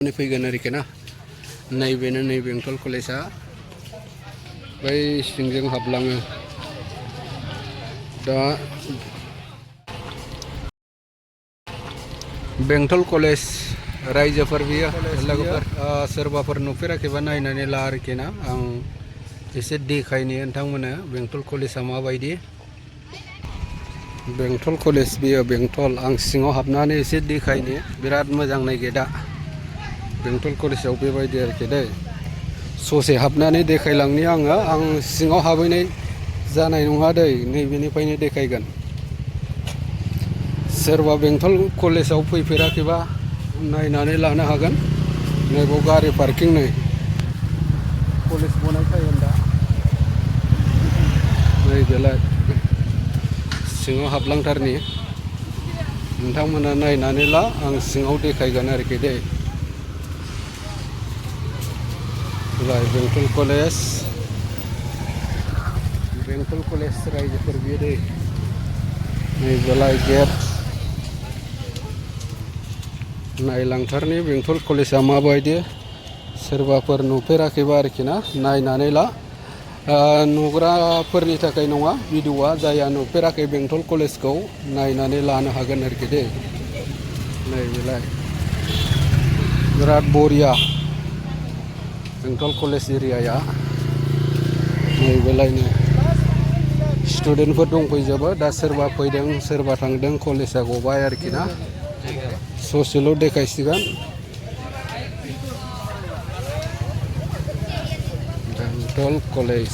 फैगोन आरोखि ना नैबेनो नै बेंटल कलेजआ बै सिंजों हाबलाङो दा बेंटल कलेज रायजोफोर बियो लोगोफोर सोरबाफोर नुफेराखैबा नायनानै ला आरोखि ना आं एसे देखायनो नोंथांमोनो बेंटल कलेजआ माबायदि बेंटल कलेज बियो बेंटल आं सिङाव हाबनानै एसे देखायनो बिराद मोजां नाय गेटआ बेंटल कलेजाव बेबायदि आरोखि दै ससे हाबनानै देखायलांनि आङो आं सिङाव हाबहैनाय जानाय नङा दै नैबेनिफ्रायनो देखायगोन सोरबा बेंटल कलेजाव फैफेराखैबा नायनानै लानो हागोन नैबाव गारि पार्किं नै कलेज बनायथायगोन दा नै बेलाय सिङाव हाबलांथारनि नोंथांमोना नायनानै ला आं सिङाव देखायगोन आरोखि दै बेंटल कलेज रायजोफोर बियो दै नैबेलाय गेट नायलांथारनि बेंटल कलेजआ माबायदि सोरबाफोर नुफेराखैबा आरोखि ना नायनानै ला नुग्राफोरनि थाखाय नङा भिडिअआ जायहा नुफेराखै बेंटल कलेजखौ नायनानै लानो हागोन आरोखि दै नैबेलाय बिराद बरिया बेंटल कलेज एरियाया नैबेलायनो स्टुडेन्टफोर दंफैजोबो दा सोरबा फैदों सोरबा थांदों कलेजआ गबाय आरोखि ना ससेल' देखायसिगोन बेंटल कलेज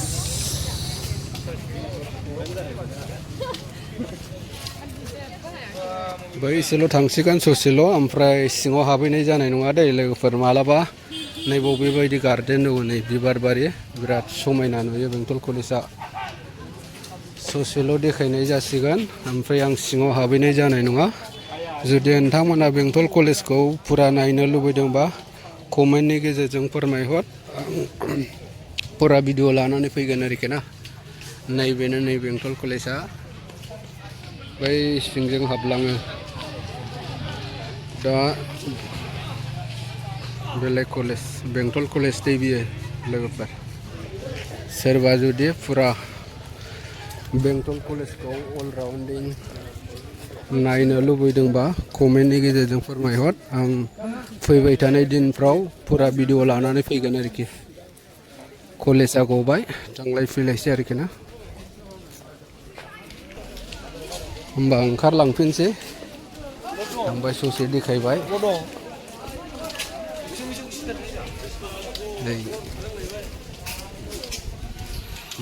बैसेल' थांसिगोन ससेल' ओमफ्राय सिङाव हाबहैनाय जानाय नङा दै लोगोफोर मालाबा नैबाव बेबायदि गार्डेन दङ नै बिबार बारि बिराद समायना नुयो बेंटल कलेजआ ससेल' देखायनाय जासिगोन ओमफ्राय आं सिङाव हाबहैनाय जानाय नङा जुदि नोंथांमोना बेंटल कलेजखौ फुरा नायनो लुबैदोंबा कमेन्टनि गेजेरजों फोरमायहर फुरा भिडिअ लानानै फैगोन आरोखि ना नैबेनो नै बेंटल कलेजआ बै सिंजों हाबलाङो दा बेलेग कलेज बेंटल कलेज दै बियो लोगोफोर सोरबा जुदि फुरा बेंटल कलेजखौ अलराउन्डिं नायनो लुबैदोंबा कमेन्टनि गेजेरजों फोरमायहर आं फैबाय थानाय दिनफ्राव फुरा भिडिअ लानानै फैगोन आरोखि कलेजआ गबाय थांलाय फैलायसै आरोखि ना होमबा ओंखारलांफिनसै थांबाय ससे देखायबाय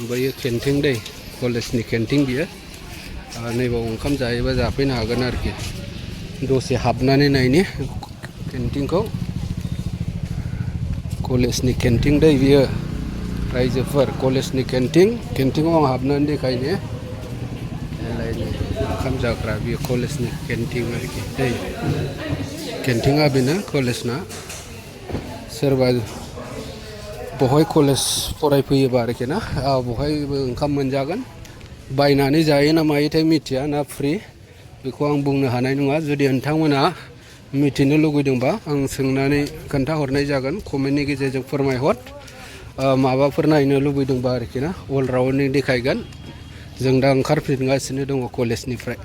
बैयो केन्टिन दै कलेजनि केन्टिन बियो नैबाव ओंखाम जायोबा जाफैनो हागोन आरोखि दसे हाबनानै नायनि केन्टिनखौ कलेजनि केन्टिन दै बियो रायजोफोर कलेजनि केन्टिनाव आं हाबनानै देखायनो ओंखाम जाग्रा बियो कलेजनि केन्टिन आरोखि दै केन्टिना बेनो कलेजना सोरबा बहाय कलेज फरायफैयोबा आरोखि ना बहायबो ओंखाम मोनजागोन बायनानै जायो ना मायोथाय मिथिया ना फ्रि बेखौ आं बुंनो हानाय नङा जुदि नोंथांमोना मिथिनो लुगैदोंबा आं सोंनानै खोन्थाहरनाय जागोन कमेन्टनि गेजेरजों फोरमायहर माबाफोर नायनो लुबैदोंबा आरोखि ना अलराउन्डिं देखायगोन जों दा ओंखारफिनगासिनो दङ कलेजनिफ्राय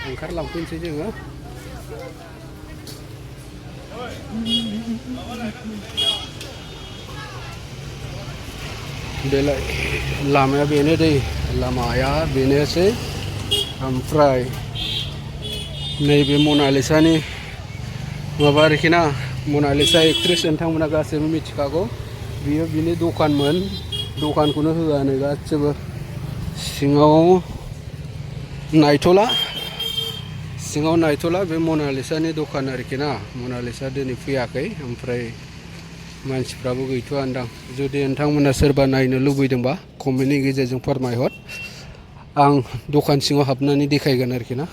ओंखारलांफिनसै जोङो बेलाय लामाया बेनो दै लामाया बेनोसै ओमफ्राय नैबे मनालिसानि माबा आरोखि ना मनालिसा एक्ट्रेस नोंथांमोना गासैबो मिथिखागौ बियो बिनि दखानमोन दखानखौनो होआनो गासैबो सिङाव नायथ'ला बे मनालिसानि दखान आरोखि ना मनालिसा दिनै फैयाखै ओमफ्राय मानसिफ्राबो गैथ'आनदां जुदि नोंथांमोना सोरबा नायनो लुबैदोंबा कमेन्टनि गेजेरजों फोरमायहर आं दखान सिङाव हाबनानै देखायगोन आरोखि ना